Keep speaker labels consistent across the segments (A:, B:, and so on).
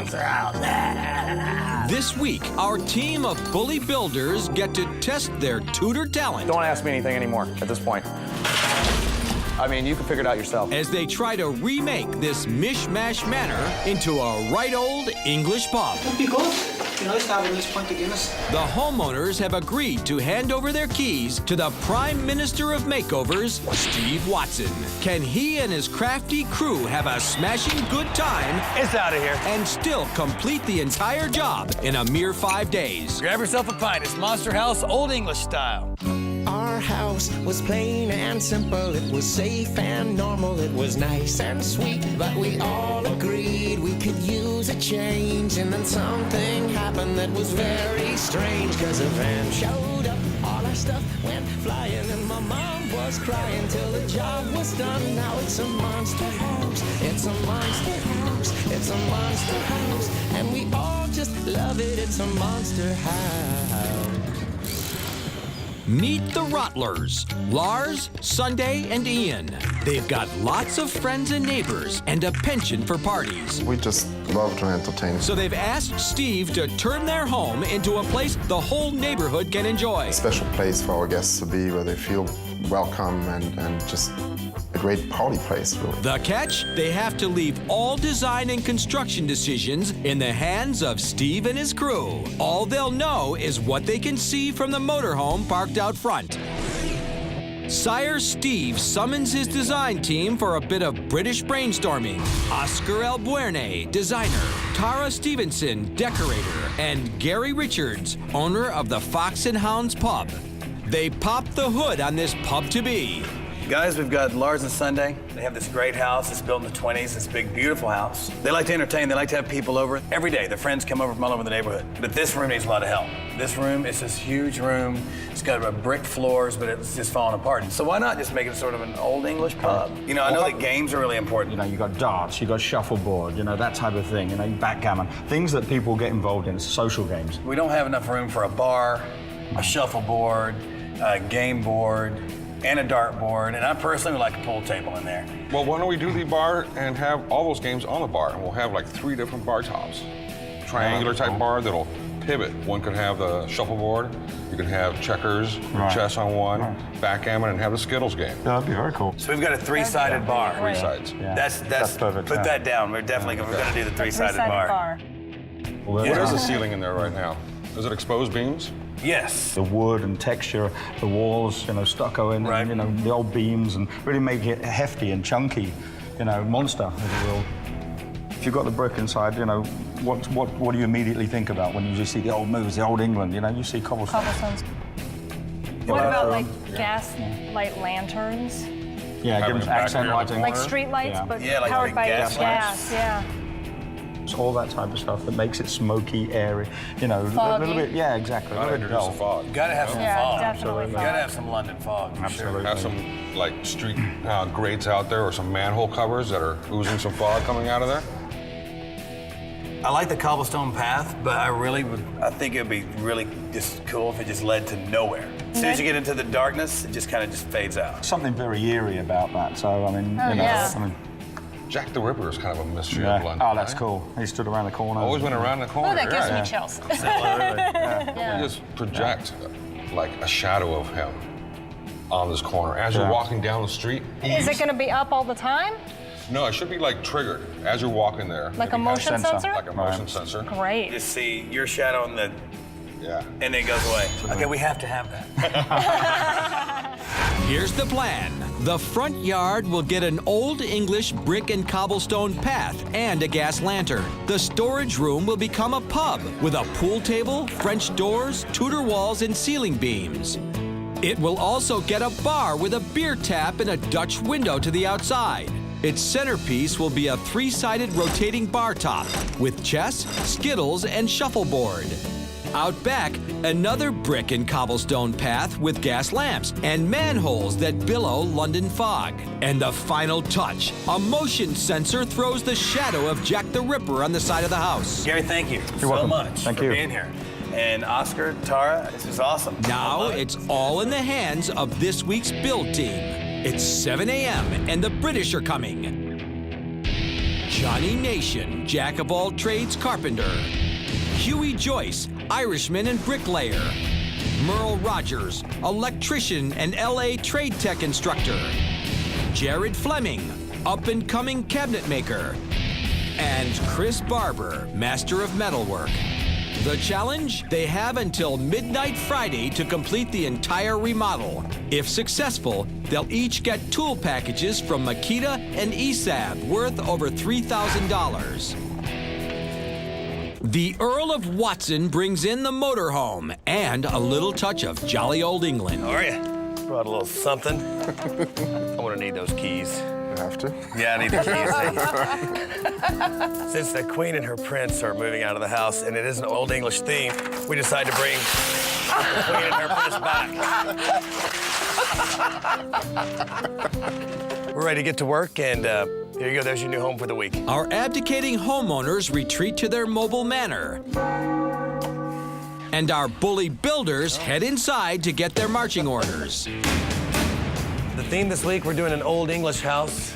A: monster house.
B: This week, our team of bully builders get to test their tutor talent.
C: Don't ask me anything anymore at this point. I mean, you can figure it out yourself.
B: As they try to remake this mishmash manor into a right old English pub.
D: It'd be good. It'd be nice to have a nice pint of Guinness.
B: The homeowners have agreed to hand over their keys to the Prime Minister of Makeovers, Steve Watson. Can he and his crafty crew have a smashing good time?
C: It's out of here.
B: And still complete the entire job in a mere 5 days?
C: Grab yourself a pint. It's Monster House, Old English style.
A: Our house was plain and simple. It was safe and normal. It was nice and sweet. But we all agreed we could use a change. And then something happened that was very strange. 'Cause a van showed up, all our stuff went flying. And my mom was crying till the job was done. Now it's a monster house. It's a monster house. It's a monster house. And we all just love it. It's a monster house.
B: Meet the Rottlers, Lars, Sunday, and Ian. They've got lots of friends and neighbors and a penchant for parties.
E: We just love to entertain.
B: So they've asked Steve to turn their home into a place the whole neighborhood can enjoy.
E: A special place for our guests to be where they feel welcome and just a great party place, really.
B: The catch? They have to leave all design and construction decisions in the hands of Steve and his crew. All they'll know is what they can see from the motorhome parked out front. Sire Steve summons his design team for a bit of British brainstorming. Oscar Albuerne, designer, Tara Stevenson, decorator, and Gary Richards, owner of the Fox and Hounds pub. They pop the hood on this pub-to-be.
C: Guys, we've got Lars and Sunday. They have this great house. It's built in the 20s. This big, beautiful house. They like to entertain. They like to have people over. Every day, their friends come over from all over the neighborhood. But this room needs a lot of help. This room is this huge room. It's got brick floors, but it's just falling apart. So why not just make it sort of an old English pub? You know, I know that games are really important.
F: You know, you got darts, you got shuffleboard, you know, that type of thing, you know, backgammon. Things that people get involved in, social games.
C: We don't have enough room for a bar, a shuffleboard, a game board, and a dartboard, and I personally would like a pool table in there.
G: Well, why don't we do the bar and have all those games on the bar? And we'll have like 3 different bar tops. Triangular type bar that'll pivot. One could have the shuffleboard, you can have checkers, chess on one, backgammon, and have the Skittles game.
F: Yeah, that'd be very cool.
C: So we've got a 3-sided bar.
G: 3 sides.
F: Yeah.
C: That's
F: perfect.
C: Put that down. We're definitely we're gonna do the 3-sided bar.
G: What is the ceiling in there right now? Is it exposed beams?
C: Yes.
F: The wood and texture, the walls, you know, stucco in,
C: Right.
F: and, you know, the old beams, and really make it hefty and chunky, you know, monster, if you will. If you've got the brick inside, you know, what do you immediately think about when you just see the old movies, the old England, you know, you see cobblestones.
H: Cobblestones. What about like gas light lanterns?
F: Yeah, give them accent lighting.
H: Like street lights,
F: Yeah.
H: but
C: Yeah, like
H: powered by
C: gas
H: gas, yeah.
F: It's all that type of stuff that makes it smoky, airy, you know, a
H: Foggy.
F: little bit, yeah, exactly. A
G: Gotta
F: little bit
G: introduce
F: dull.
G: the fog.
C: Gotta have some
H: Yeah,
C: fog.
H: definitely
C: You
H: fog.
C: gotta have some London fog. For
F: Absolutely.
G: Have some like street grates out there or some manhole covers that are oozing some fog coming out of there.
C: Sure. I like the cobblestone path, but I think it would be really just cool if it just led to nowhere. As soon as you get into the darkness, it just kind of just fades out.
F: Something very eerie about that, so, I mean, you know,
H: yeah.
F: I mean,
G: Jack the Ripper is kind of a mystery
F: yeah.
G: of London.
F: Oh, that's
G: right?
F: cool. He stood around the corner.
G: Always went around the corner.
H: Oh, that gives
G: right?
H: me chills.
G: You just project like a shadow of him on this corner as you're walking down the street.
H: Is it going to be up all the time?
G: No, it should be like triggered as you're walking there.
H: Like a motion
F: sensor.
H: sensor?
G: Like a motion sensor.
H: Great.
C: Just see your shadow in the,
G: Yeah.
C: and then it goes away. Okay, we have to have that.
B: Here's the plan. The front yard will get an old English brick and cobblestone path and a gas lantern. The storage room will become a pub with a pool table, French doors, Tudor walls, and ceiling beams. It will also get a bar with a beer tap and a Dutch window to the outside. Its centerpiece will be a 3-sided rotating bar top with chess, skittles, and shuffleboard. Out back, another brick and cobblestone path with gas lamps and manholes that billow London fog. And the final touch, a motion sensor throws the shadow of Jack the Ripper on the side of the house.
C: Gary, thank you so
F: welcome.
C: much
F: Thank
C: for
F: you.
C: being here. And Oscar, Tara, this is awesome. I
B: Now
C: love it.
B: it's all in the hands of this week's build team. It's 7 a.m. and the British are coming. Johnny Nation, jack of all trades carpenter. Huey Joyce, Irishman and bricklayer. Merle Rogers, electrician and LA trade tech instructor. Jared Fleming, up-and-coming cabinet maker. And Chris Barber, master of metalwork. The challenge? They have until midnight Friday to complete the entire remodel. If successful, they'll each get tool packages from Makita and ESAB worth over $3,000. The Earl of Watson brings in the motorhome and a little touch of jolly old England.
C: How are you? Brought a little something. I'm gonna need those keys.
E: You have to?
C: Yeah, I need the keys. Since the Queen and her prince are moving out of the house and it is an Old English theme, we decided to bring the Queen and her prince back. We're ready to get to work, and here you go. There's your new home for the week.
B: Our abdicating homeowners retreat to their mobile manor. And our bully builders head inside to get their marching orders.
C: The theme this week, we're doing an Old English house.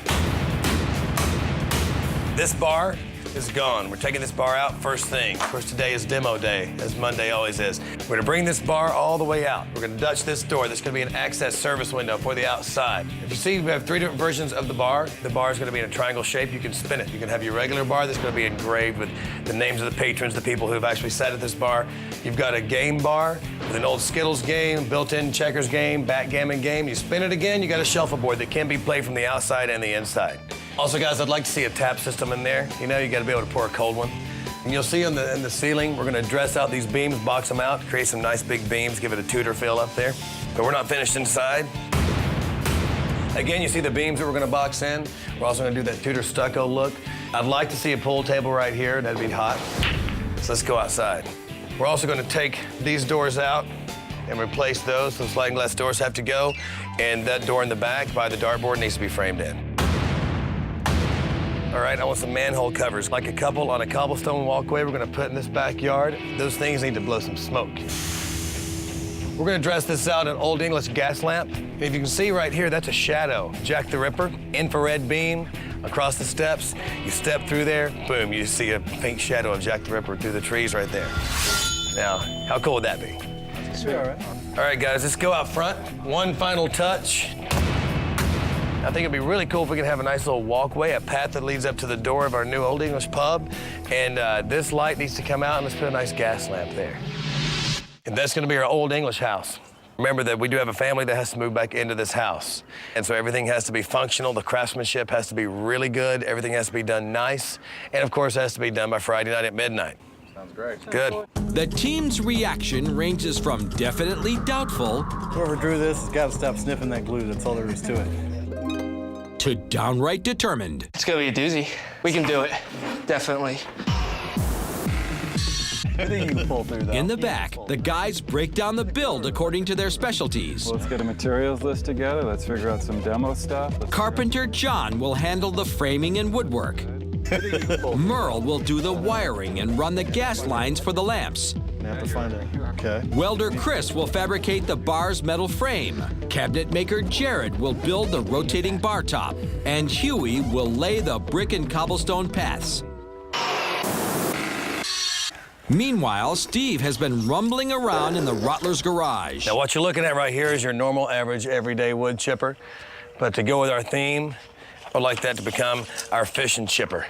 C: This bar is gone. We're taking this bar out first thing. Of course, today is demo day, as Monday always is. We're gonna bring this bar all the way out. We're gonna Dutch this door. There's gonna be an access service window for the outside. If you see, we have 3 different versions of the bar. The bar is gonna be in a triangle shape. You can spin it. You can have your regular bar that's gonna be engraved with the names of the patrons, the people who have actually sat at this bar. You've got a game bar with an old Skittles game, built-in checkers game, backgammon game. You spin it again, you got a shuffleboard that can be played from the outside and the inside. Also, guys, I'd like to see a tap system in there. You know, you got to be able to pour a cold one. And you'll see in the ceiling, we're going to dress out these beams, box them out, create some nice big beams, give it a Tudor feel up there. But we're not finished inside. Again, you see the beams that we're going to box in. We're also going to do that Tudor stucco look. I'd like to see a pool table right here. That'd be hot. So let's go outside. We're also going to take these doors out and replace those. Those sliding glass doors have to go. And that door in the back by the dartboard needs to be framed in. All right, I want some manhole covers. Like a couple on a cobblestone walkway we're gonna put in this backyard. Those things need to blow some smoke. We're gonna dress this out in Old English gas lamp. If you can see right here, that's a shadow. Jack the Ripper, infrared beam across the steps. You step through there, boom, you see a pink shadow of Jack the Ripper through the trees right there. Now, how cool would that be?
D: All right.
C: All right, guys, let's go out front. One final touch. I think it'd be really cool if we could have a nice little walkway, a path that leads up to the door of our new Old English pub. And this light needs to come out, and let's put a nice gas lamp there. And that's gonna be our Old English house. Remember that we do have a family that has to move back into this house. And so everything has to be functional, the craftsmanship has to be really good, everything has to be done nice, and of course it has to be done by Friday night at midnight.
G: Sounds great.
C: Good.
B: The team's reaction ranges from definitely doubtful
I: Whoever drew this has got to stop sniffing that glue. That's all there is to it.
B: to downright determined.
J: It's gonna be a doozy. We can do it, definitely.
I: I think you can pull through that.
B: In the back, the guys break down the build according to their specialties.
K: Let's get a materials list together. Let's figure out some demo stuff.
B: Carpenter John will handle the framing and woodwork. Merle will do the wiring and run the gas lines for the lamps.
I: Have to find it. Okay.
B: Welder Chris will fabricate the bar's metal frame. Cabinet maker Jared will build the rotating bar top. And Huey will lay the brick and cobblestone paths. Meanwhile, Steve has been rumbling around in the Rottler's garage.
C: Now, what you're looking at right here is your normal, average, everyday wood chipper. But to go with our theme, I'd like that to become our fish and chipper.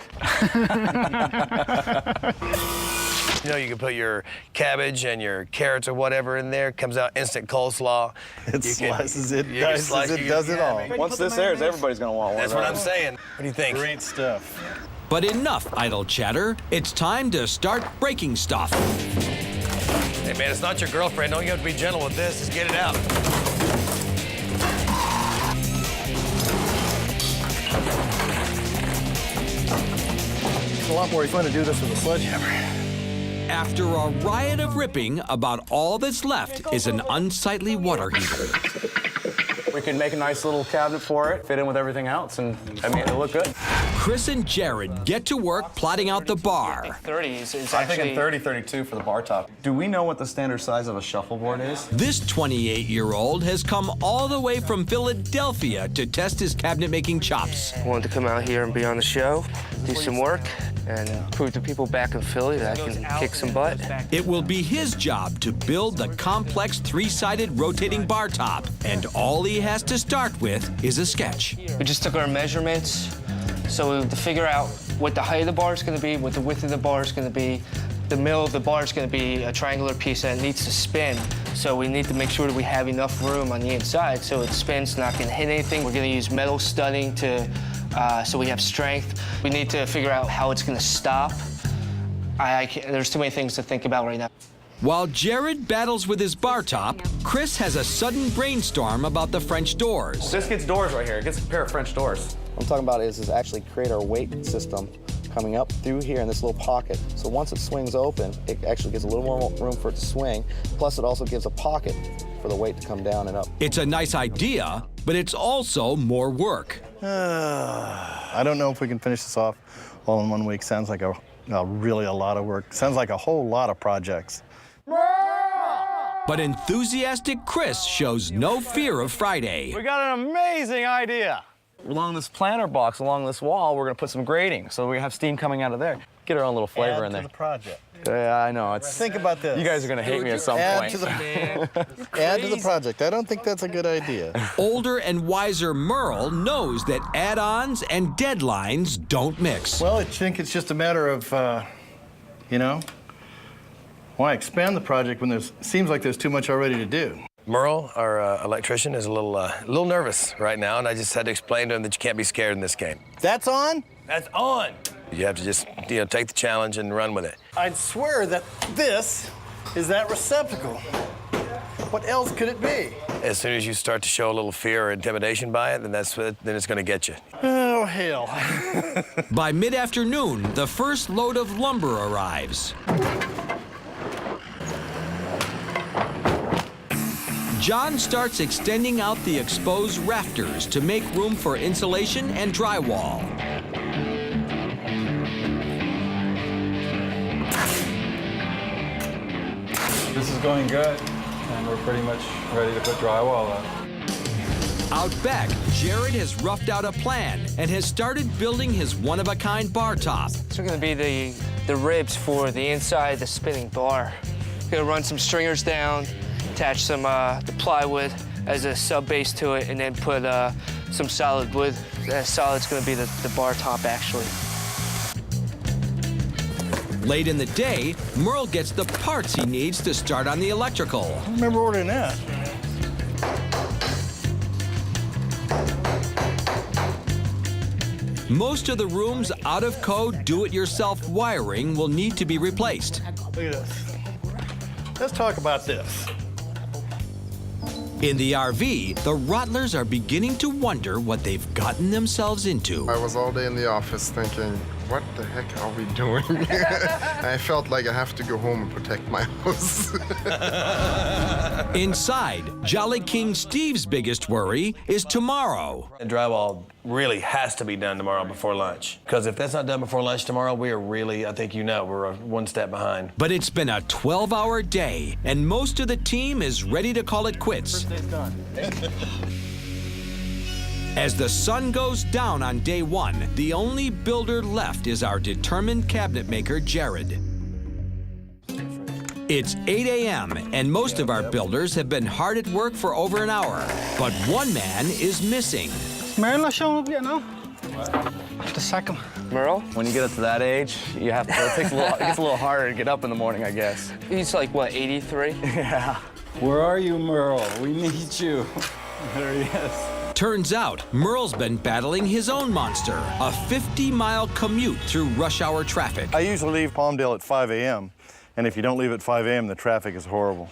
C: You know, you can put your cabbage and your carrots or whatever in there. Comes out instant coleslaw.
I: It slices it, dices it, does it all.
F: Once this airs, everybody's gonna want one.
C: That's what I'm saying. What do you think?
I: Great stuff.
B: But enough idle chatter. It's time to start breaking stuff.
C: Hey, man, it's not your girlfriend. Don't you have to be gentle with this? Just get it out.
I: It's a lot more fun to do this with a sledgehammer.
B: After a riot of ripping, about all that's left is an unsightly water heater.
L: We could make a nice little cabinet for it, fit in with everything else, and I mean, it'll look good.
B: Chris and Jared get to work plotting out the bar.
J: 30 is
I: I'm
J: actually...
I: thinking 30-32 for the bar top. Do we know what the standard size of a shuffleboard is?
B: This 28-year-old has come all the way from Philadelphia to test his cabinet-making chops.
J: I wanted to come out here and be on the show, do some work, and prove to people back in Philly that I can kick some butt.
B: It will be his job to build the complex three-sided rotating bar top, and all he has to start with is a sketch.
J: We just took our measurements, so to figure out what the height of the bar is going to be, what the width of the bar is going to be. The middle of the bar is going to be a triangular piece that needs to spin, so we need to make sure that we have enough room on the inside so it spins, not going to hit anything. We're going to use metal studding to so we have strength. We need to figure out how it's going to stop. There's too many things to think about right now.
B: While Jared battles with his bar top, Chris has a sudden brainstorm about the French doors.
I: This gets doors right here. It gets a pair of French doors.
L: What I'm talking about is actually create our weight system coming up through here in this little pocket. So once it swings open, it actually gives a little more room for it to swing. Plus, it also gives a pocket for the weight to come down and up.
B: It's a nice idea, but it's also more work.
I: I don't know if we can finish this off all in 1 week. Sounds like really a lot of work. Sounds like a whole lot of projects.
B: But enthusiastic Chris shows no fear of Friday.
I: We got an amazing idea. Along this planter box, along this wall, we're gonna put some grating, so we have steam coming out of there. Get our own little flavor in there. Add to the project. Yeah, I know. Think about this. You guys are gonna hate me at some point. Add to the project. I don't think that's a good idea.
B: Older and wiser Merle knows that add-ons and deadlines don't mix.
I: Well, I think it's just a matter of, why expand the project when seems like there's too much already to do?
C: Merle, our electrician, is a little nervous right now, and I just had to explain to him that you can't be scared in this game.
I: That's on?
C: That's on. You have to just, take the challenge and run with it.
I: I'd swear that this is that receptacle. What else could it be?
C: As soon as you start to show a little fear or intimidation by it, then it's going to get you.
I: Oh, hell.
B: By mid-afternoon, the first load of lumber arrives. John starts extending out the exposed rafters to make room for insulation and drywall.
K: This is going good, and we're pretty much ready to put drywall up.
B: Out back, Jared has roughed out a plan and has started building his one-of-a-kind bar top.
J: These are going to be the ribs for the inside of the spinning bar. Going to run some stringers down, attach some the plywood as a sub base to it, and then put some solid wood. That solid's going to be the bar top, actually.
B: Late in the day, Merle gets the parts he needs to start on the electrical.
I: I remember ordering that.
B: Most of the room's out-of-code, do-it-yourself wiring will need to be replaced.
I: Look at this. Let's talk about this.
B: In the RV, the Rottlers are beginning to wonder what they've gotten themselves into.
E: I was all day in the office thinking, what the heck are we doing? I felt like I have to go home and protect my house.
B: Inside, Jolly King Steve's biggest worry is tomorrow.
C: The drywall really has to be done tomorrow before lunch. Because if that's not done before lunch tomorrow, we are really, I think we're one step behind.
B: But it's been a 12-hour day, and most of the team is ready to call it quits. As the sun goes down on day one, the only builder left is our determined cabinet maker, Jared. It's 8 a.m., and most of our builders have been hard at work for over an hour. But one man is missing.
D: Merle not showing up yet now? Just a second.
J: Merle?
I: When you get up to that age, it gets a little harder to get up in the morning, I guess.
J: He's like, what, 83?
I: Yeah.
K: Where are you, Merle? We need you. There he is.
B: Turns out, Merle's been battling his own monster, a 50-mile commute through rush hour traffic.
I: I usually leave Palmdale at 5 a.m., and if you don't leave at 5 a.m., the traffic is horrible.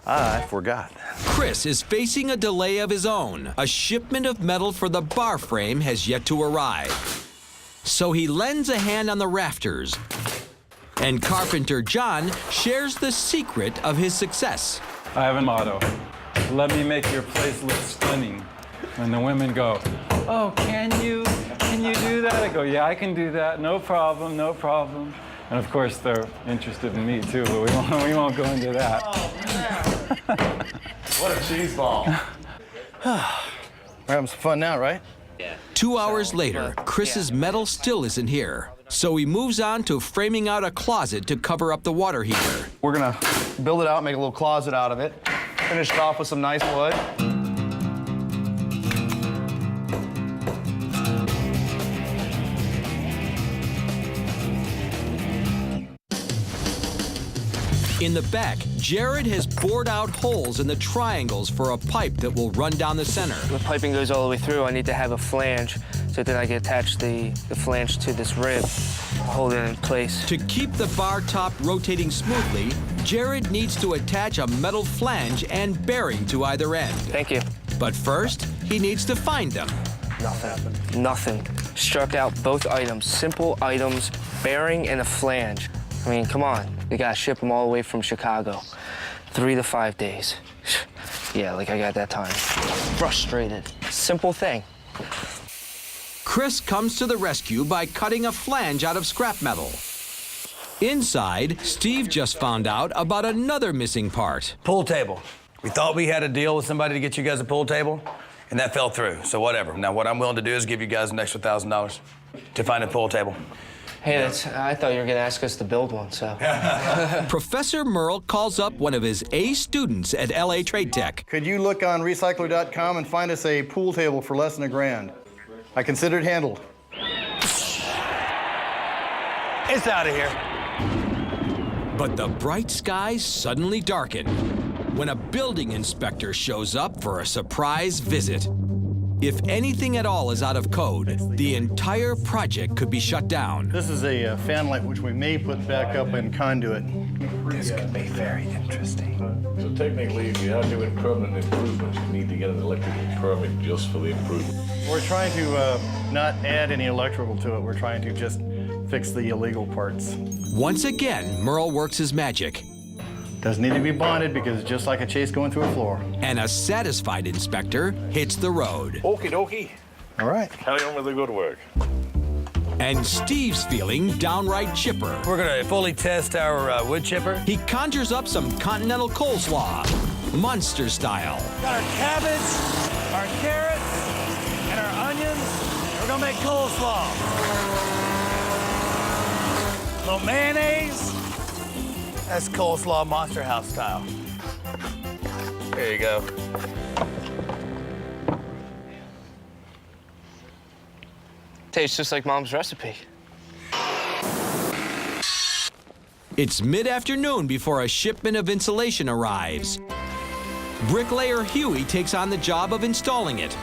I: I forgot.
B: Chris is facing a delay of his own. A shipment of metal for the bar frame has yet to arrive. So he lends a hand on the rafters. And Carpenter John shares the secret of his success.
K: I have a motto. Let me make your place look stunning. When the women go, oh, can you? can you do that? I go, yeah, I can do that. No problem, no problem. And of course, they're interested in me too, but we won't go into that.
C: Oh, man. What a cheese ball.
L: We're having some fun now, right?
B: 2 hours later, Chris's metal still isn't here. So he moves on to framing out a closet to cover up the water heater.
L: We're gonna build it out, make a little closet out of it. Finish it off with some nice wood.
B: In the back, Jared has bored out holes in the triangles for a pipe that will run down the center.
J: The piping goes all the way through. I need to have a flange, so then I can attach the flange to this rib, hold it in place.
B: To keep the bar top rotating smoothly, Jared needs to attach a metal flange and bearing to either end.
J: Thank you.
B: But first, he needs to find them.
J: Nothing. Struck out both items, simple items, bearing and a flange. I mean, come on. You gotta ship them all the way from Chicago. 3 to 5 days. Yeah, like I got that time. Frustrated. Simple thing.
B: Chris comes to the rescue by cutting a flange out of scrap metal. Inside, Steve just found out about another missing part.
C: Pool table. We thought we had a deal with somebody to get you guys a pool table, and that fell through, so whatever. Now, what I'm willing to do is give you guys an extra $1,000 to find a pool table.
J: Hey, I thought you were gonna ask us to build one, so.
B: Professor Merle calls up one of his A students at LA Trade Tech.
L: Could you look on recycler.com and find us a pool table for less than $1,000? I consider it handled.
C: It's out of here.
B: But the bright skies suddenly darken when a building inspector shows up for a surprise visit. If anything at all is out of code, the entire project could be shut down.
L: This is a fan light which we may put back up in conduit.
C: This could be very interesting.
M: So technically, if you are doing permanent improvements, you need to get an electrical permit just for the improvement.
L: We're trying to not add any electrical to it. We're trying to just fix the illegal parts.
B: Once again, Merle works his magic.
L: Doesn't need to be bonded because it's just like a chase going through a floor.
B: And a satisfied inspector hits the road.
M: Okie dokie.
L: All right.
M: Carry on with the good work.
B: And Steve's feeling downright chipper.
C: We're gonna fully test our wood chipper.
B: He conjures up some continental coleslaw, monster style.
C: Got our cabbage, our carrots, and our onions. We're gonna make coleslaw. A little mayonnaise. That's coleslaw Monster House style. There you go.
J: Tastes just like Mom's recipe.
B: It's mid-afternoon before a shipment of insulation arrives. Bricklayer Huey takes on the job of installing it.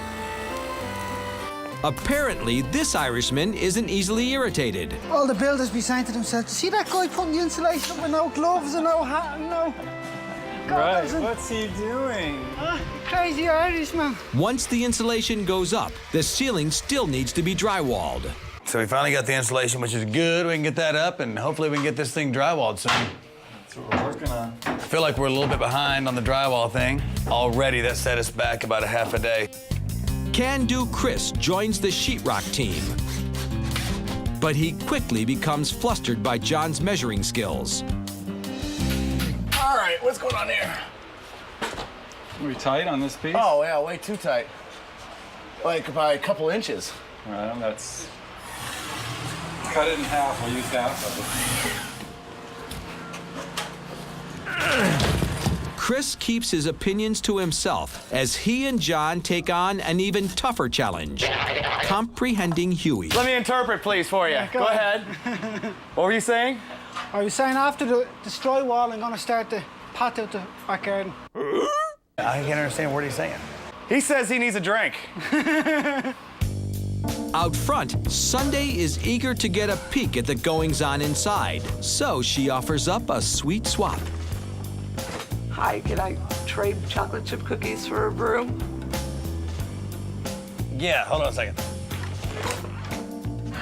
B: Apparently, this Irishman isn't easily irritated.
D: All the builders be saying to themselves, see that guy putting the insulation up with no gloves and no hat and no...
K: Right, what's he doing?
D: Crazy Irishman.
B: Once the insulation goes up, the ceiling still needs to be drywalled.
C: So we finally got the insulation, which is good. We can get that up, and hopefully we can get this thing drywalled soon.
K: That's what we're working on.
C: I feel like we're a little bit behind on the drywall thing. Already, that set us back about a half a day.
B: Can-Do Chris joins the sheetrock team. But he quickly becomes flustered by John's measuring skills.
L: All right, what's going on here?
K: Are we tight on this piece?
L: Oh, yeah, way too tight. Like by a couple inches.
K: All right, that's... Cut it in half, we'll use half of it.
B: Chris keeps his opinions to himself as he and John take on an even tougher challenge, comprehending Huey.
I: Let me interpret, please, for you. Go ahead. What were you saying?
D: I was saying after the destroy wall, I'm going to start to pat out the back garden.
C: I can't understand what he's saying.
I: He says he needs a drink.
B: Out front, Sunday is eager to get a peek at the goings-on inside, so she offers up a sweet swap.
N: Hi, can I trade chocolate chip cookies for a broom?
C: Yeah, hold on a second.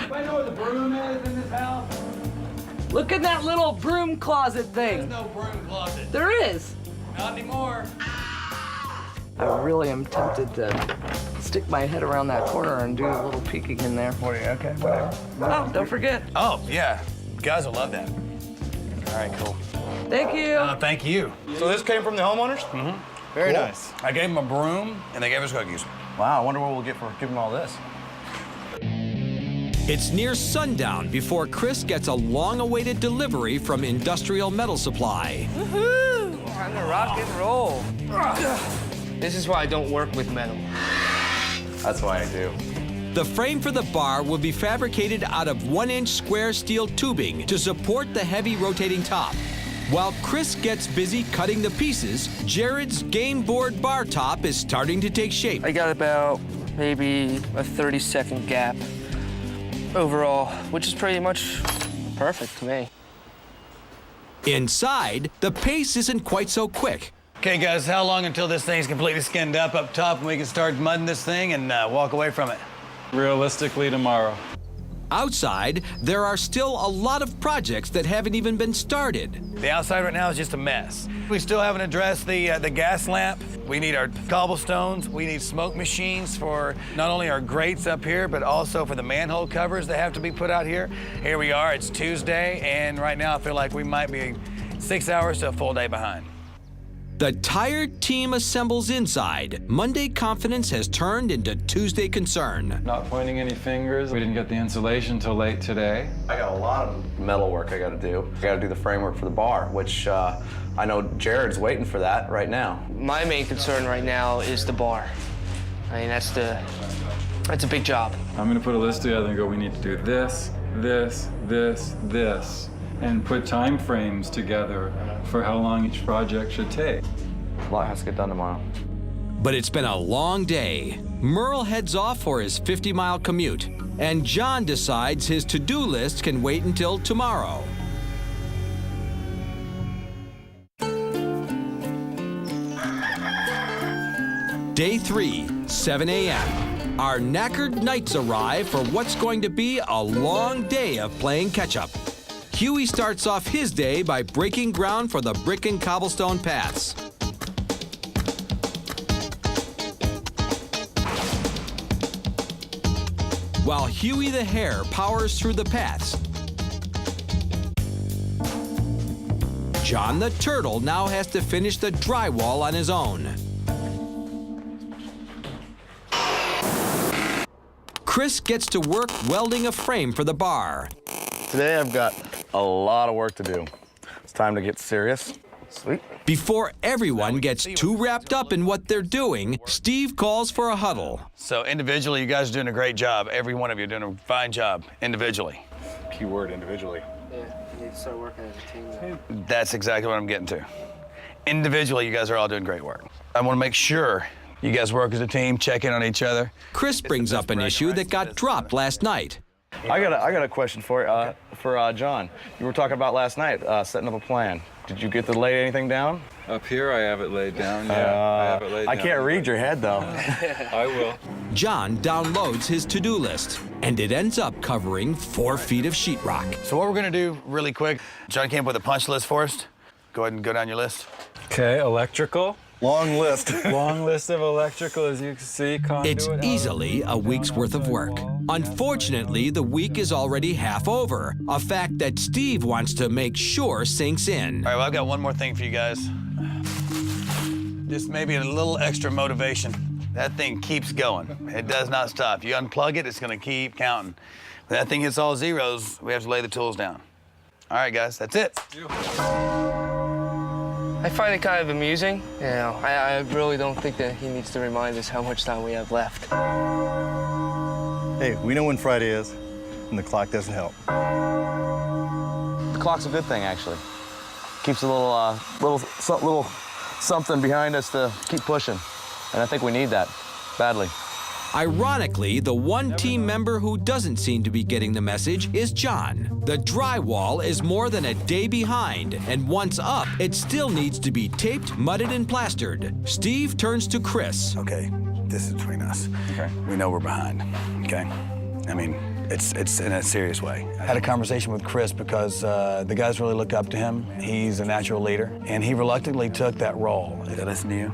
K: Do I know what the broom is in this house?
N: Look at that little broom closet thing.
C: There's no broom closet.
N: There is.
C: Not anymore.
N: I really am tempted to stick my head around that corner and do a little peeking in there.
C: Okay, whatever.
N: Oh, don't forget.
C: Oh, yeah. Guys will love that. All right, cool.
N: Thank you.
C: Thank you.
I: So this came from the homeowners?
C: Mm-hmm.
I: Very
C: Cool.
I: nice.
C: I gave them a broom, and they gave us cookies.
I: Wow, I wonder what we'll get for giving them all this.
B: It's near sundown before Chris gets a long-awaited delivery from Industrial Metal Supply.
J: Woohoo! Time to rock and roll. This is why I don't work with metal.
I: That's why I do.
B: The frame for the bar will be fabricated out of 1-inch square steel tubing to support the heavy rotating top. While Chris gets busy cutting the pieces, Jared's game board bar top is starting to take shape.
J: I got about maybe a 30-second gap overall, which is pretty much perfect to me.
B: Inside, the pace isn't quite so quick.
C: Okay, guys, how long until this thing's completely skinned up top and we can start mudding this thing and walk away from it?
K: Realistically, tomorrow.
B: Outside, there are still a lot of projects that haven't even been started.
C: The outside right now is just a mess. We still haven't addressed the gas lamp. We need our cobblestones. We need smoke machines for not only our grates up here, but also for the manhole covers that have to be put out here. Here we are, it's Tuesday, and right now I feel like we might be 6 hours to a full day behind.
B: The tired team assembles inside. Monday confidence has turned into Tuesday concern.
K: Not pointing any fingers. We didn't get the insulation till late today.
L: I got a lot of metal work I got to do. I got to do the framework for the bar, which I know Jared's waiting for that right now.
J: My main concern right now is the bar. I mean, that's a big job.
K: I'm gonna put a list together and go, we need to do this, this, this, this, and put time frames together for how long each project should take.
L: A lot has to get done tomorrow.
B: But it's been a long day. Merle heads off for his 50-mile commute, and John decides his to-do list can wait until tomorrow. Day 3, 7 a.m. Our knackered knights arrive for what's going to be a long day of playing catch-up. Huey starts off his day by breaking ground for the brick and cobblestone paths. While Huey the hare powers through the paths, John the turtle now has to finish the drywall on his own. Chris gets to work welding a frame for the bar.
I: Today I've got a lot of work to do. It's time to get serious. Sweet.
B: Before everyone gets too wrapped up in what they're doing, Steve calls for a huddle.
C: So individually, you guys are doing a great job. Every one of you are doing a fine job individually.
M: Key word, individually.
J: Yeah, you need to start working as a team now.
C: That's exactly what I'm getting to. Individually, you guys are all doing great work. I want to make sure you guys work as a team, check in on each other.
B: Chris brings up an issue that got dropped last night.
I: I got a question for John. You were talking about last night, setting up a plan. Did you get to lay anything down?
K: Up here, I have it laid down. Yeah, I have it laid down.
I: I can't read your head, though.
K: I will.
B: John downloads his to-do list, and it ends up covering 4 feet of sheetrock.
C: So what we're gonna do really quick, John came up with a punch list for us. Go ahead and go down your list.
K: Okay, electrical.
I: Long list.
K: Long list of electrical, as you can see. Conduit,
B: It's easily a week's worth of work. Unfortunately, the week is already half over, a fact that Steve wants to make sure sinks in.
C: All right, well, I've got one more thing for you guys. Just maybe a little extra motivation. That thing keeps going. It does not stop. You unplug it, it's gonna keep counting. When that thing hits all zeros, we have to lay the tools down. All right, guys, that's it.
J: I find it kind of amusing. You know, I really don't think that he needs to remind us how much time we have left.
O: Hey, we know when Friday is, and the clock doesn't help.
I: The clock's a good thing, actually. Keeps a little something behind us to keep pushing, and I think we need that badly.
B: Ironically, the one team member who doesn't seem to be getting the message is John. The drywall is more than a day behind, and once up, it still needs to be taped, mudded, and plastered. Steve turns to Chris.
C: Okay, this is between us.
I: Okay.
C: We know we're behind, okay? I mean, It's in a serious way. I had a conversation with Chris because the guys really look up to him. He's a natural leader, and he reluctantly took that role. They listen to you.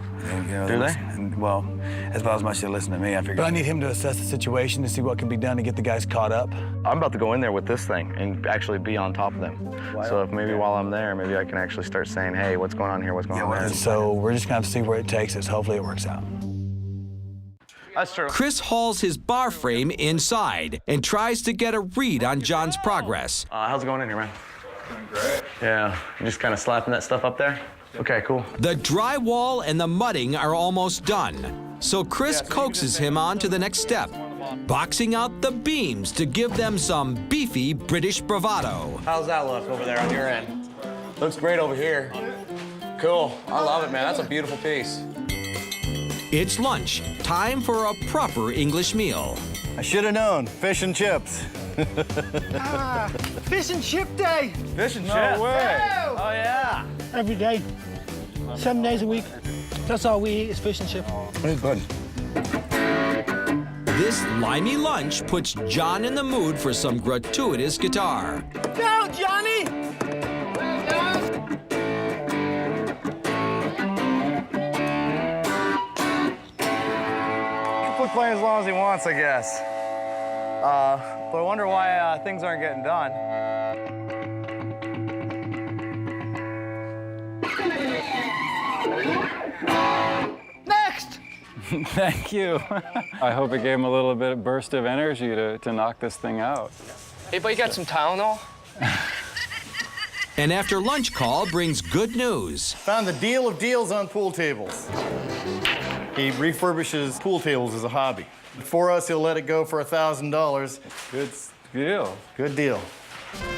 I: Do they?
C: And, well, as about as much as they listen to me, I figured. But I need him to assess the situation to see what can be done to get the guys caught up.
I: I'm about to go in there with this thing and actually be on top of them. So if maybe while I'm there, maybe I can actually start saying, hey, what's going on here, what's going on there.
C: So we're just gonna have to see where it takes us. Hopefully it works out.
I: That's true.
B: Chris hauls his bar frame inside and tries to get a read on John's progress.
I: How's it going in here, man?
K: Doing great.
I: Yeah, you just kind of slapping that stuff up there? Okay, cool.
B: The drywall and the mudding are almost done, so Chris coaxes him on to the next step, boxing out the beams to give them some beefy British bravado.
I: How's that look over there on your end? Looks great over here. Cool. I love it, man. That's a beautiful piece.
B: It's lunch, time for a proper English meal.
O: I should have known. Fish and chips.
D: Fish and chip day.
I: Fish and
O: No
I: chips.
O: way.
I: Oh, yeah.
D: Every day. 7 days a week. That's all we eat is fish and chip.
I: It's good.
B: This limey lunch puts John in the mood for some gratuitous guitar.
D: Go, Johnny!
I: Quit playing as long as he wants, I guess. But I wonder why things aren't getting done.
D: Next!
K: Thank you. I hope it gave him a little bit of burst of energy to knock this thing out.
J: Hey, but you got some Tylenol?
B: An after lunch call brings good news.
O: Found the deal of deals on pool tables. He refurbishes pool tables as a hobby. For us, he'll let it go for $1,000.
K: Good deal.
O: Good deal.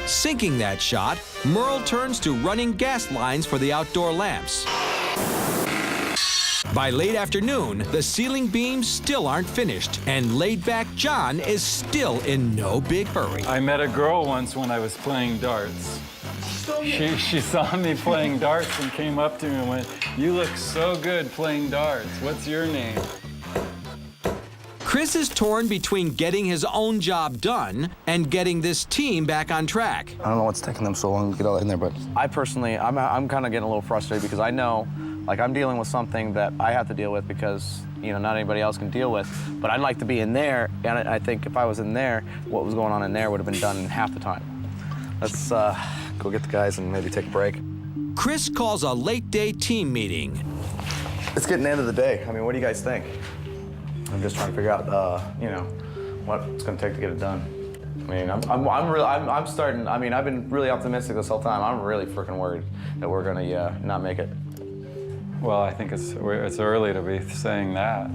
B: Sinking that shot, Merle turns to running gas lines for the outdoor lamps. By late afternoon, the ceiling beams still aren't finished, and laid-back John is still in no big hurry.
K: I met a girl once when I was playing darts. She saw me playing darts and came up to me and went, "You look so good playing darts. What's your name?"
B: Chris is torn between getting his own job done and getting this team back on track.
L: I don't know what's taking them so long to get all in there, but I personally, I'm kind of getting a little frustrated because I know, like, I'm dealing with something that I have to deal with because, you know, not anybody else can deal with. But I'd like to be in there, and I think if I was in there, what was going on in there would have been done in half the time. Let's go get the guys and maybe take a break.
B: Chris calls a late-day team meeting.
L: It's getting the end of the day. I mean, what do you guys think? I'm just trying to figure out, you know, what it's going to take to get it done. I mean, I'm starting. I mean, I've been really optimistic this whole time. I'm really freaking worried that we're going to not make it.
K: Well, I think it's early to be saying that.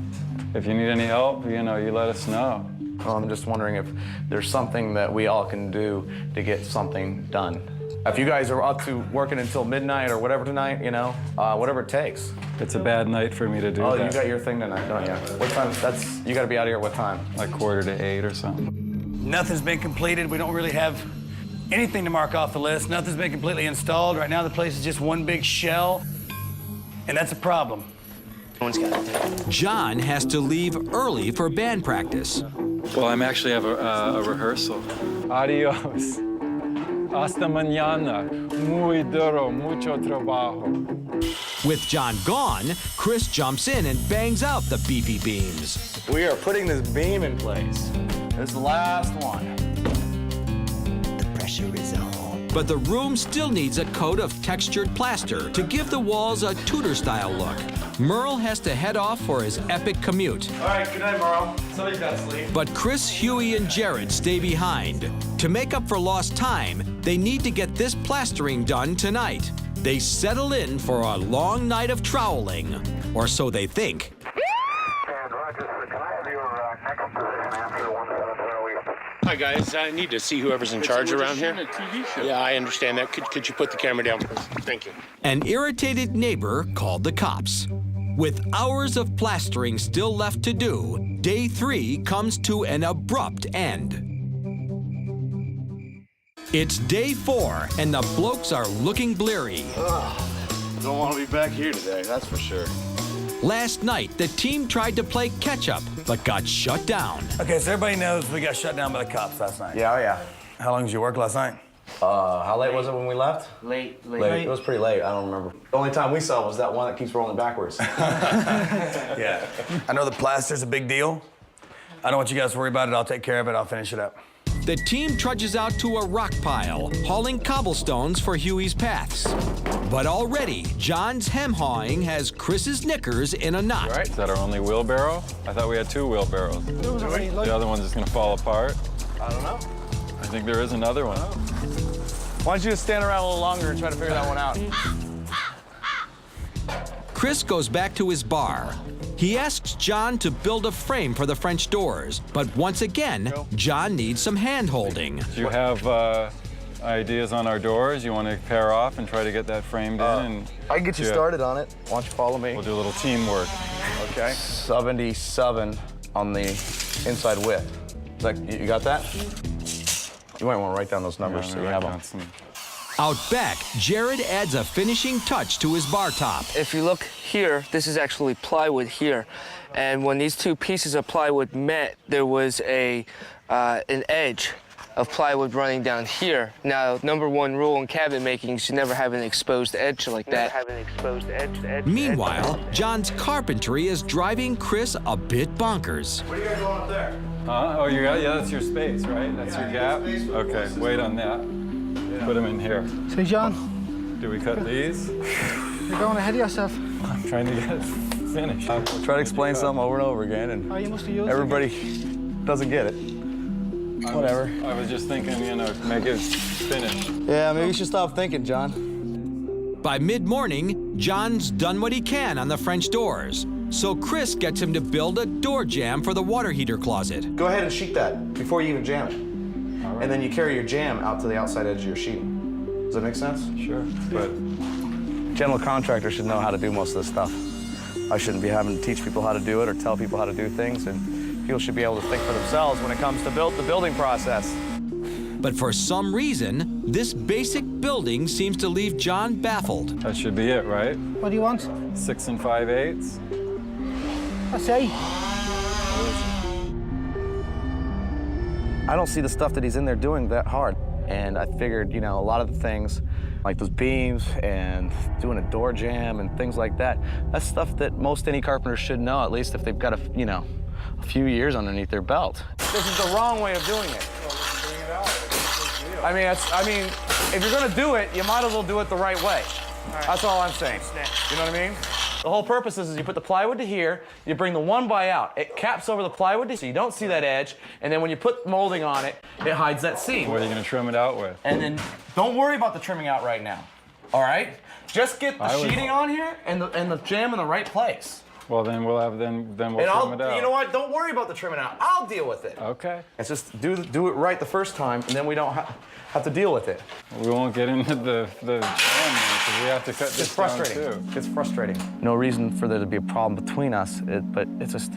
K: If you need any help, you know, you let us know.
L: Well, I'm just wondering if there's something that we all can do to get something done. If you guys are up to working until midnight or whatever tonight, you know, whatever it takes.
K: It's a bad night for me to do that.
L: Oh, you got your thing tonight, don't you? What time? You got to be out of here at what time?
K: Like 7:45 or something.
C: Nothing's been completed. We don't really have anything to mark off the list. Nothing's been completely installed. Right now, the place is just one big shell, and that's a problem.
B: John has to leave early for band practice.
K: Well, I'm actually have a rehearsal. Adios. Hasta mañana. Muy duro, mucho trabajo.
B: With John gone, Chris jumps in and bangs out the beefy beams.
I: We are putting this beam in place. This is the last one.
A: The pressure is on.
B: But the room still needs a coat of textured plaster to give the walls a Tudor-style look. Merle has to head off for his epic commute.
I: All right, good night, Merle. Somebody's got to sleep.
B: But Chris, Huey, and Jared stay behind. To make up for lost time, they need to get this plastering done tonight. They settle in for a long night of troweling, or so they think.
P: Hi guys, I need to see whoever's in charge around here. Yeah, I understand that. Could you put the camera down? Thank you.
B: An irritated neighbor called the cops. With hours of plastering still left to do, day 3 comes to an abrupt end. It's day 4, and the blokes are looking bleary.
O: Don't want to be back here today, that's for sure.
B: Last night, the team tried to play catch-up, but got shut down.
C: Okay, so everybody knows we got shut down by the cops last night.
L: Yeah, oh yeah.
C: How long did you work last night?
L: How late was it when we left?
J: Late.
L: It was pretty late. I don't remember. The only time we saw was that one that keeps rolling backwards.
C: Yeah. I know the plaster's a big deal. I don't want you guys to worry about it. I'll take care of it. I'll finish it up.
B: The team trudges out to a rock pile, hauling cobblestones for Huey's paths. But already, John's hem-hawing has Chris's knickers in a knot.
K: All right, is that our only wheelbarrow? I thought we had 2 wheelbarrows. The other one's just gonna fall apart.
I: I don't know.
K: I think there is another one.
I: Why don't you just stand around a little longer and try to figure that one out?
B: Chris goes back to his bar. He asks John to build a frame for the French doors, but once again, John needs some hand-holding.
K: Do you have ideas on our doors? You want to pair off and try to get that framed in? And
L: I can get you started on it. Why don't you follow me?
K: We'll do a little teamwork.
L: Okay. 77 on the inside width. Is that, you got that? You might want to write down those numbers so you have them.
B: Out back, Jared adds a finishing touch to his bar top.
J: If you look here, this is actually plywood here. And when these 2 pieces of plywood met, there was an edge of plywood running down here. Now, #1 rule in cabinet making is you never have an exposed edge like that.
B: Meanwhile, John's carpentry is driving Chris a bit bonkers.
L: What are you guys doing up there?
K: Oh, you got, yeah, that's your space, right? That's your gap? Okay, wait on that. Put them in here.
D: Say, John.
K: Do we cut these?
D: You're going ahead of yourself.
K: I'm trying to get it finished.
I: Try to explain something over and over again, and
D: you must have used
I: everybody doesn't get it. Whatever.
K: I was just thinking, you know, make it finished.
I: Yeah, maybe you should stop thinking, John.
B: By mid-morning, John's done what he can on the French doors. So Chris gets him to build a door jamb for the water heater closet.
L: Go ahead and sheet that before you even jam it. And then you carry your jam out to the outside edge of your sheeting. Does that make sense?
K: Sure, but
I: general contractors should know how to do most of this stuff. I shouldn't be having to teach people how to do it or tell people how to do things, and people should be able to think for themselves when it comes to the building process.
B: But for some reason, this basic building seems to leave John baffled.
K: That should be it, right?
D: What do you want?
K: 6 5/8.
D: I say.
L: I don't see the stuff that he's in there doing that hard. And I figured, you know, a lot of the things, like those beams and doing a door jamb and things like that, that's stuff that most any carpenter should know, at least if they've got a few years underneath their belt.
I: This is the wrong way of doing it. I mean, if you're gonna do it, you might as well do it the right way. That's all I'm saying. You know what I mean? The whole purpose is you put the plywood to here, you bring the 1x out. It caps over the plywood so you don't see that edge, and then when you put molding on it, it hides that seam.
K: What are you gonna trim it out with?
I: And then don't worry about the trimming out right now, all right? Just get the sheeting on here and the jam in the right place.
K: Well, then we'll trim it out.
I: You know what? Don't worry about the trimming out. I'll deal with it.
K: Okay.
I: It's just do it right the first time, and then we don't have to deal with it.
K: We won't get into the jam because we have to cut this down too.
I: It's frustrating. No reason for there to be a problem between us, but it's just,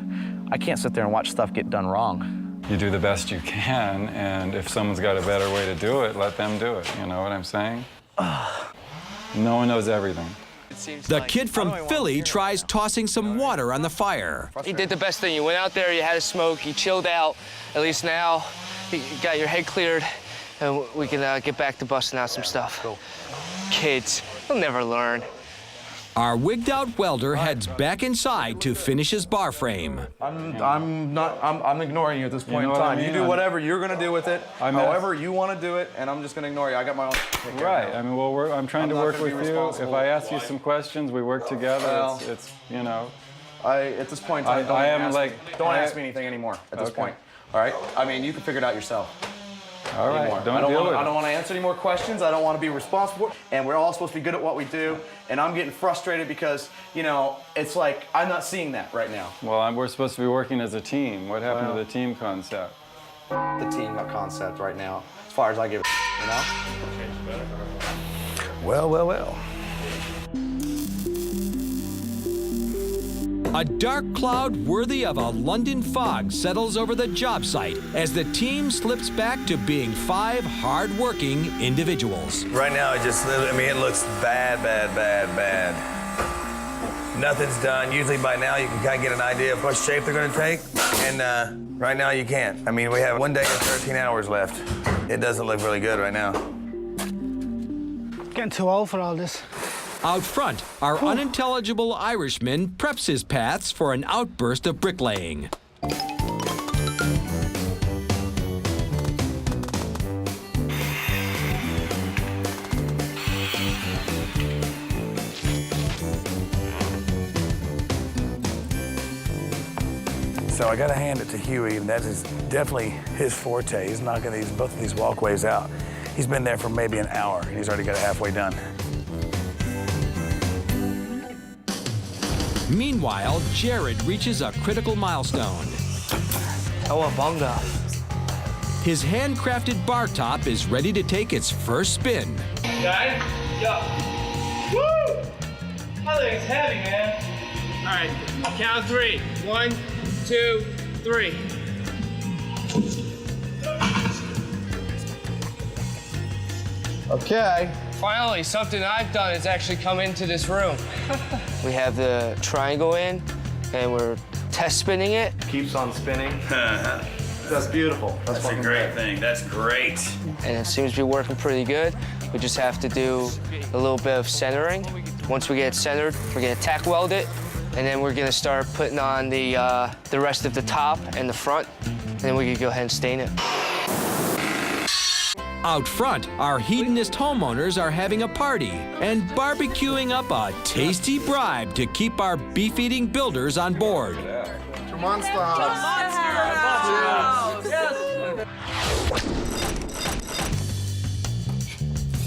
I: I can't sit there and watch stuff get done wrong.
K: You do the best you can, and if someone's got a better way to do it, let them do it. You know what I'm saying? No one knows everything.
B: The kid from Philly tries tossing some water on the fire.
J: You did the best thing. You went out there, you had a smoke, you chilled out. At least now, you got your head cleared, and we can get back to busting out some stuff. Cool. Kids, they'll never learn.
B: Our wigged-out welder heads back inside to finish his bar frame.
I: I'm ignoring you at this point in time. You do whatever you're gonna do with it, however you want to do it, and I'm just gonna ignore you. I got my own.
K: Right. I mean, well, I'm trying to work with you. If I ask you some questions, we work together.
I: Well,
K: it's you know.
I: At this point in time, don't ask me anything anymore. At this point, all right? I mean, you can figure it out yourself.
K: All right.
I: I don't want to answer any more questions. I don't want to be responsible. And we're all supposed to be good at what we do. And I'm getting frustrated because, you know, it's like I'm not seeing that right now.
K: Well, we're supposed to be working as a team. What happened to the team concept?
L: The team concept right now, as far as I give a you know?
C: Well.
B: A dark cloud worthy of a London fog settles over the job site as the team slips back to being 5 hard-working individuals.
C: Right now, it looks bad. Nothing's done. Usually by now you can kind of get an idea of what shape they're going to take, and right now you can't. I mean, we have 1 day and 13 hours left. It doesn't look really good right now.
D: Getting too old for all this.
B: Out front, our unintelligible Irishman preps his paths for an outburst of bricklaying.
C: So I got to hand it to Huey, and that is definitely his forte. He's knocking both of these walkways out. He's been there for maybe an hour, and he's already got it halfway done.
B: Meanwhile, Jared reaches a critical milestone.
J: Cowabunga.
B: His handcrafted bar top is ready to take its first spin.
J: Guys, yo. Woo! That thing's heavy, man. All right, I'll count 3. 1, 2, 3.
O: Okay.
J: Finally, something I've done has actually come into this room. We have the triangle in, and we're test spinning it.
O: Keeps on spinning. That's beautiful.
C: That's a great thing. That's great.
J: And it seems to be working pretty good. We just have to do a little bit of centering. Once we get it centered, we're gonna tack weld it, and then we're gonna start putting on the rest of the top and the front, and then we can go ahead and stain it.
B: Out front, our hedonist homeowners are having a party and barbecuing up a tasty bribe to keep our beef-eating builders on board.
E: To Monster House.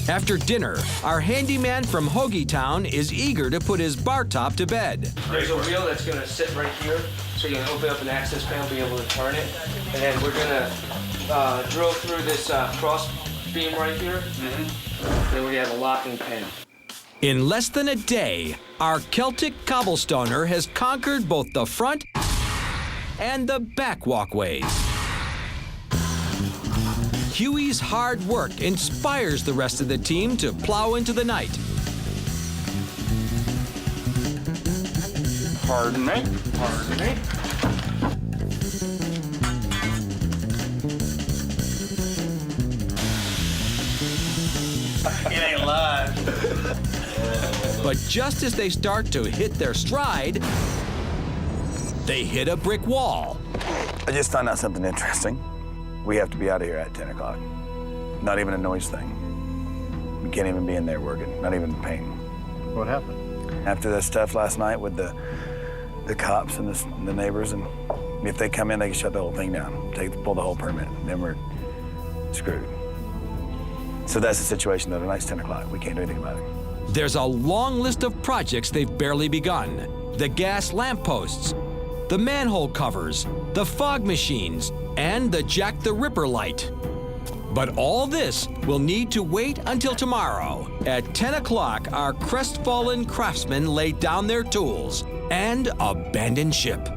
B: After dinner, our handyman from Hoagie Town is eager to put his bar top to bed.
J: There's a wheel that's gonna sit right here, so you can open up an access panel, be able to turn it, and then we're gonna drill through this cross beam right here. Then we have a locking pin.
B: In less than a day, our Celtic cobblestoner has conquered both the front and the back walkways. Huey's hard work inspires the rest of the team to plow into the night.
G: Pardon me. Pardon me.
C: It ain't live.
B: But just as they start to hit their stride, they hit a brick wall.
C: I just found out something interesting. We have to be out of here at 10 o'clock. Not even a noise thing. We can't even be in there working, not even painting.
O: What happened?
C: After that stuff last night with the cops and the neighbors, and if they come in, they can shut the whole thing down, pull the whole permit, then we're screwed. So that's the situation, though. Tonight's 10 o'clock. We can't do anything about it.
B: There's a long list of projects they've barely begun. The gas lampposts, the manhole covers, the fog machines, and the Jack the Ripper light. But all this will need to wait until tomorrow. At 10 o'clock, our crestfallen craftsmen lay down their tools and abandon ship.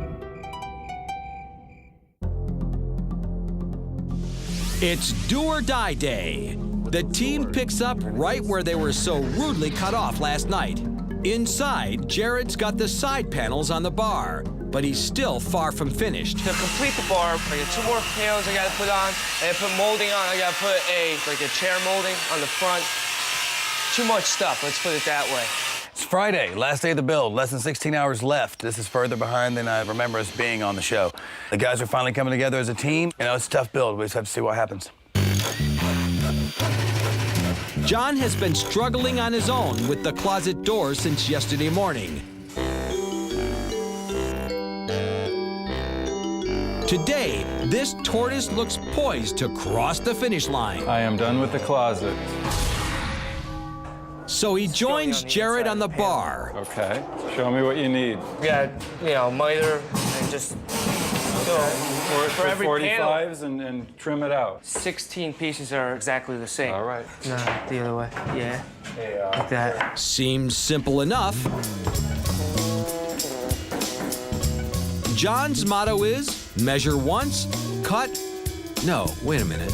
B: It's do or die day. The team picks up right where they were so rudely cut off last night. Inside, Jared's got the side panels on the bar, but he's still far from finished.
J: To complete the bar, I got 2 more panels I gotta put on, and I put molding on. I gotta put a chair molding on the front. Too much stuff, let's put it that way.
C: It's Friday, last day of the build, less than 16 hours left. This is further behind than I remember us being on the show. The guys are finally coming together as a team. You know, it's a tough build. We just have to see what happens.
B: John has been struggling on his own with the closet door since yesterday morning. Today, this tortoise looks poised to cross the finish line.
K: I am done with the closet.
B: So he joins Jared on the bar.
K: Okay, show me what you need.
J: We got, miter and just for every
K: 45s and trim it out.
J: 16 pieces are exactly the same.
K: All right.
J: No, the other way. Yeah. Like that.
B: Seems simple enough. John's motto is measure once, cut. No, wait a minute.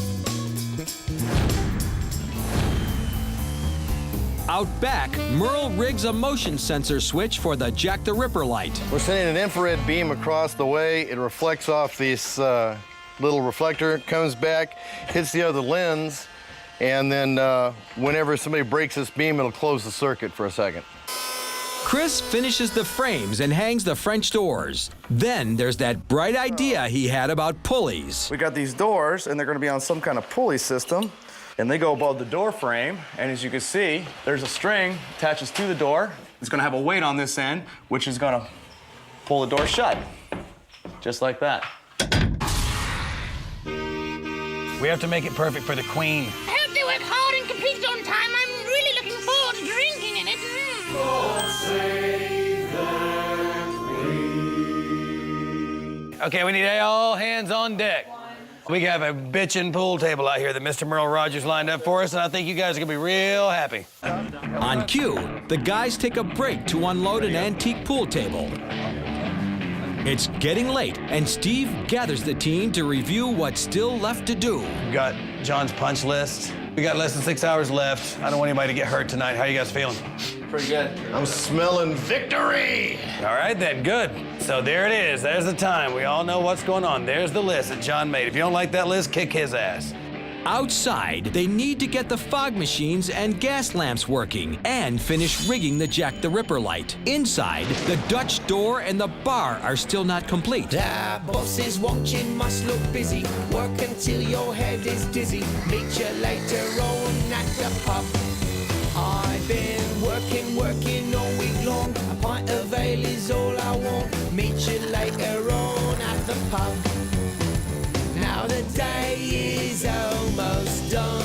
B: Out back, Merle rigs a motion sensor switch for the Jack the Ripper light.
O: We're sending an infrared beam across the way. It reflects off this little reflector, comes back, hits the other lens, and then whenever somebody breaks this beam, it'll close the circuit for a second.
B: Chris finishes the frames and hangs the French doors. Then there's that bright idea he had about pulleys.
I: We got these doors, and they're gonna be on some kind of pulley system, and they go above the door frame, and as you can see, there's a string attaches to the door. It's gonna have a weight on this end, which is gonna pull the door shut, just like that.
C: We have to make it perfect for the queen.
Q: I hope they work hard and complete it on time. I'm really looking forward to drinking in it.
C: Okay, we need all hands on deck. We have a bitchin' pool table out here that Mr. Merle Rogers lined up for us, and I think you guys are gonna be real happy.
B: On cue, the guys take a break to unload an antique pool table. It's getting late, and Steve gathers the team to review what's still left to do.
C: We got John's punch list. We got less than 6 hours left. I don't want anybody to get hurt tonight. How you guys feeling?
I: Pretty good.
O: I'm smelling victory.
C: All right, then, good. So there it is. There's the time. We all know what's going on. There's the list that John made. If you don't like that list, kick his ass.
B: Outside, they need to get the fog machines and gas lamps working and finish rigging the Jack the Ripper light. Inside, the Dutch door and the bar are still not complete.
A: The bosses watching must look busy. Work until your head is dizzy. Meet you later on at the pub. I've been working all week long. A pint of ale is all I want. Meet you later on at the pub. Now the day is almost done,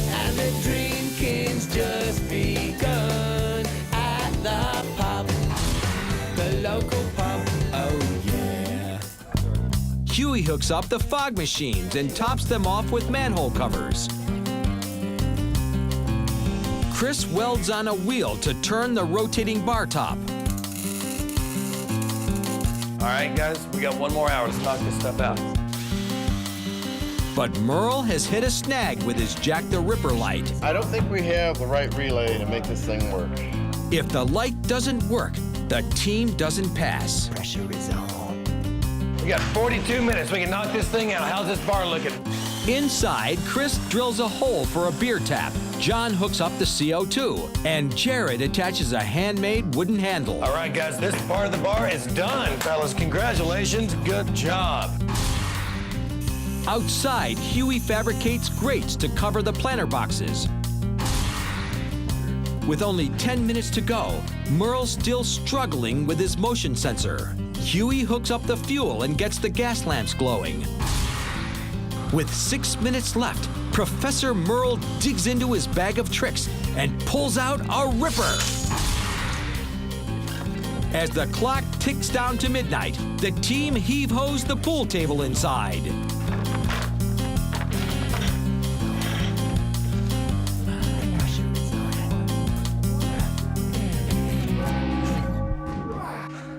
A: and the drinking's just begun at the pub, the local pub, oh yeah.
B: Huey hooks up the fog machines and tops them off with manhole covers. Chris welds on a wheel to turn the rotating bar top.
C: All right, guys, we got 1 more hour. Let's knock this stuff out.
B: But Merle has hit a snag with his Jack the Ripper light.
O: I don't think we have the right relay to make this thing work.
B: If the light doesn't work, the team doesn't pass.
A: Pressure is on.
C: We got 42 minutes. We can knock this thing out. How's this bar looking?
B: Inside, Chris drills a hole for a beer tap. John hooks up the CO2, and Jared attaches a handmade wooden handle.
C: All right, guys, this part of the bar is done. Fellas, congratulations. Good job.
B: Outside, Huey fabricates grates to cover the planter boxes. With only 10 minutes to go, Merle's still struggling with his motion sensor. Huey hooks up the fuel and gets the gas lamps glowing. With 6 minutes left, Professor Merle digs into his bag of tricks and pulls out a ripper. As the clock ticks down to midnight, the team heave-hoes the pool table inside.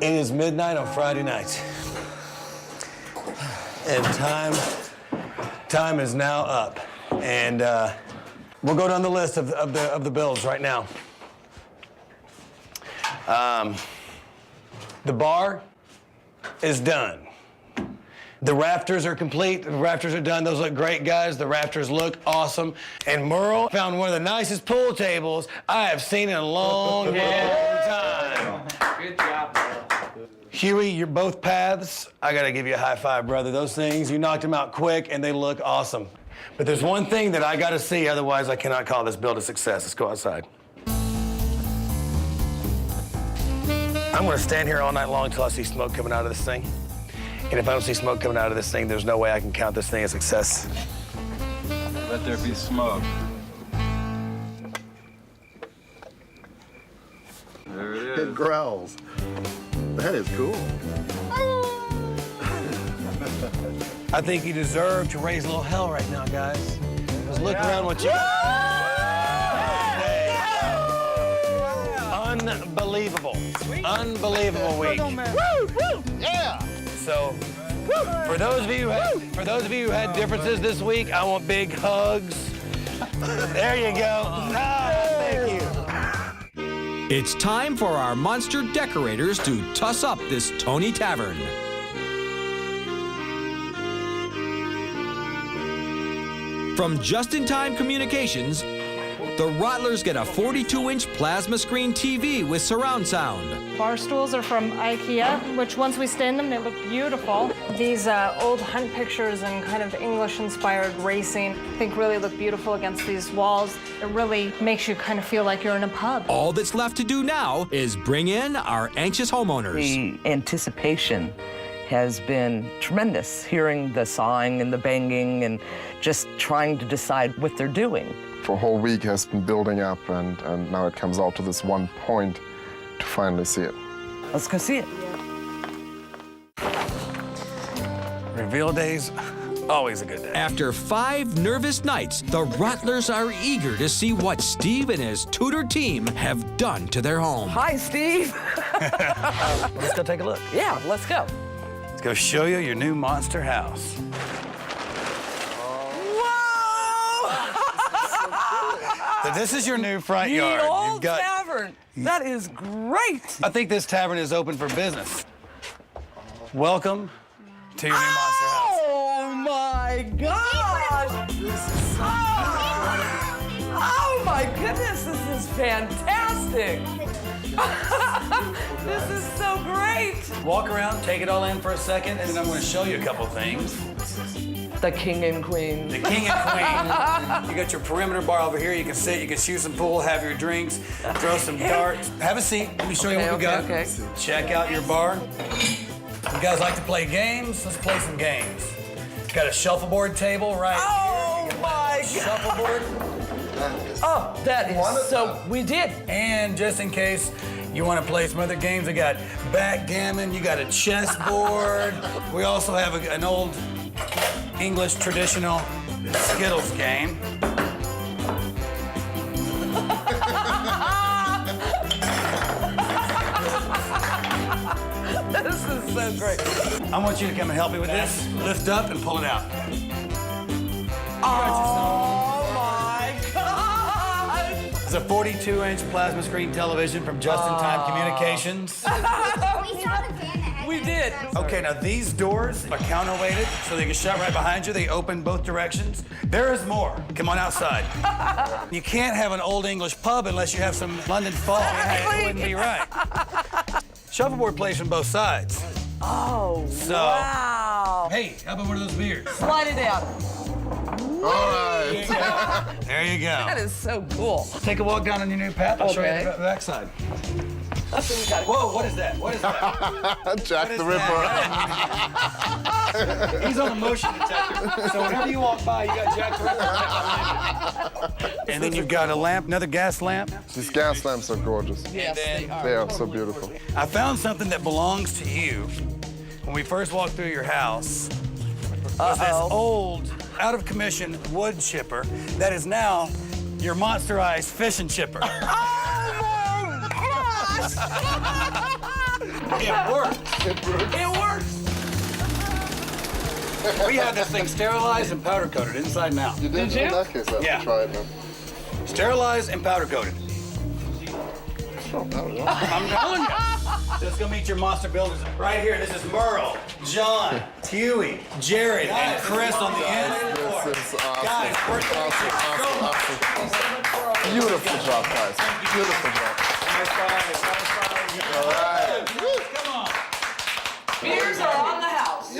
C: It is midnight on Friday night. And time is now up. And we'll go down the list of the bills right now. The bar is done. The rafters are complete. The rafters are done. Those look great, guys. The rafters look awesome. And Merle found one of the nicest pool tables I have seen in a long time.
K: Good job, Merle.
C: Huey, you're both paths. I gotta give you a high five, brother. Those things, you knocked them out quick and they look awesome. But there's one thing that I gotta see, otherwise I cannot call this build a success. Let's go outside. I'm gonna stand here all night long until I see smoke coming out of this thing. And if I don't see smoke coming out of this thing, there's no way I can count this thing a success.
K: Let there be smoke. There it is.
O: It growls. That is cool.
C: I think you deserve to raise a little hell right now, guys. Just look around what you Unbelievable. Unbelievable week.
O: Yeah.
C: So, for those of you who had differences this week, I want big hugs. There you go. Ah, big
B: It's time for our monster decorators to tuss up this Tony Tavern. From Just-in-Time Communications, the Rottlers get a 42-inch plasma screen TV with surround sound.
H: Bar stools are from IKEA, which once we stand them, they look beautiful. These old hunt pictures and kind of English-inspired racing, I think really look beautiful against these walls. It really makes you kind of feel like you're in a pub.
B: All that's left to do now is bring in our anxious homeowners.
R: The anticipation has been tremendous, hearing the sawing and the banging and just trying to decide what they're doing.
E: For a whole week has been building up, and now it comes out to this one point to finally see it.
R: Let's go see it.
C: Reveal days, always a good day.
B: After 5 nervous nights, the Rottlers are eager to see what Steve and his Tudor team have done to their home.
R: Hi, Steve.
C: Let's go take a look.
R: Yeah, let's go.
C: Let's go show you your new monster house. So this is your new front yard.
R: The old tavern. That is great.
C: I think this tavern is open for business. Welcome to your new monster house.
R: Oh my gosh! Oh my goodness, this is fantastic! This is so great!
C: Walk around, take it all in for a second, and then I'm going to show you a couple things.
R: The king and queen.
C: The king and queen. You got your perimeter bar over here. You can sit, you can shoot some pool, have your drinks, throw some darts. Have a seat. Let me show you what we got.
R: Okay.
C: Check out your bar. You guys like to play games? Let's play some games. Got a shuffleboard table right
R: here. Oh my God.
C: Shuffleboard.
R: Oh, that is so, we did.
C: And just in case you want to play some other games, I got backgammon, you got a chessboard. We also have an old English traditional Skittles game.
R: This is so great.
C: I want you to come and help me with this. Lift up and pull it out.
R: Oh my God!
C: It's a 42-inch plasma screen television from Just-in-Time Communications.
R: We did.
C: Okay, now these doors are counterweighted, so they can shut right behind you. They open both directions. There is more. Come on outside. You can't have an old English pub unless you have some London fog. It wouldn't be right. Shuffleboard plays from both sides.
R: Oh,
C: so,
R: wow.
C: Hey, how about one of those beers?
R: Slide it out.
C: All right. There you go.
R: That is so cool.
C: Take a walk down on your new path. I'll show you the backside. Whoa, what is that? What is that?
E: Jack the Ripper.
C: He's on a motion detector. So whenever you walk by, you got Jack the Ripper. And then you've got a lamp, another gas lamp.
E: These gas lamps are gorgeous.
R: Yes, they are.
E: They are so beautiful.
C: I found something that belongs to you. When we first walked through your house, was this old, out of commission wood chipper that is now your monsterized fishing chipper. It works.
R: It works.
C: We had this thing sterilized and powder coated inside and out.
E: You did?
R: Did you?
E: In that case, I have to try it now.
C: Sterilized and powder coated. I'm telling you. Let's go meet your monster builders. Right here, this is Merle, John, Huey, Jared, and Chris on the end.
E: This is awesome.
C: Guys,
E: awesome. Beautiful job, guys. Beautiful job. All right.
C: Come on.
R: Beers are on the house.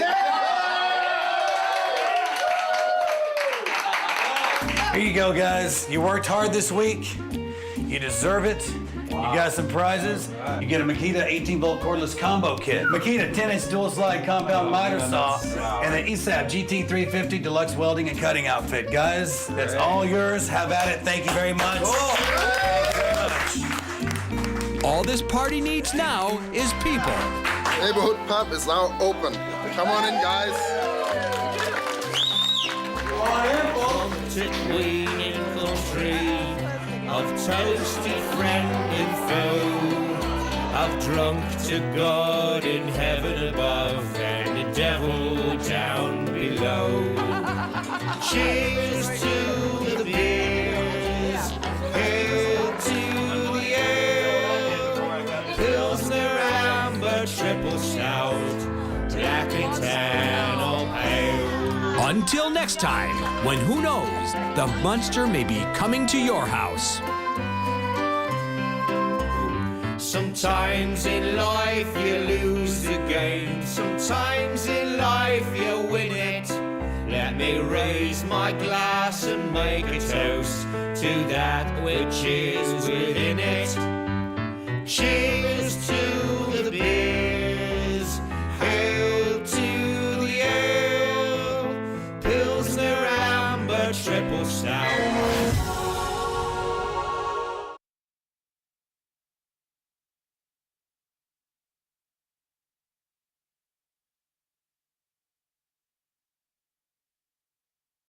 C: Here you go, guys. You worked hard this week. You deserve it. You got some prizes. You get a Makita 18-volt cordless combo kit, Makita 10-inch dual-slide compound miter saw, and the ESAB GT350 deluxe welding and cutting outfit. Guys, that's all yours. Have at it. Thank you very much. Thank you very much.
B: All this party needs now is people.
E: Neighborhood pub is now open. Come on in, guys.
S: Of toasted friend and foe, of drunk to God in heaven above and the devil down below. Cheers to the beers, hail to the ale. or stout, black and tan or pale.
B: Until next time, when who knows, the monster may be coming to your house.
S: Sometimes in life you lose the game, sometimes in life you win it. Let me raise my glass and make a toast to that which is within it. Cheers.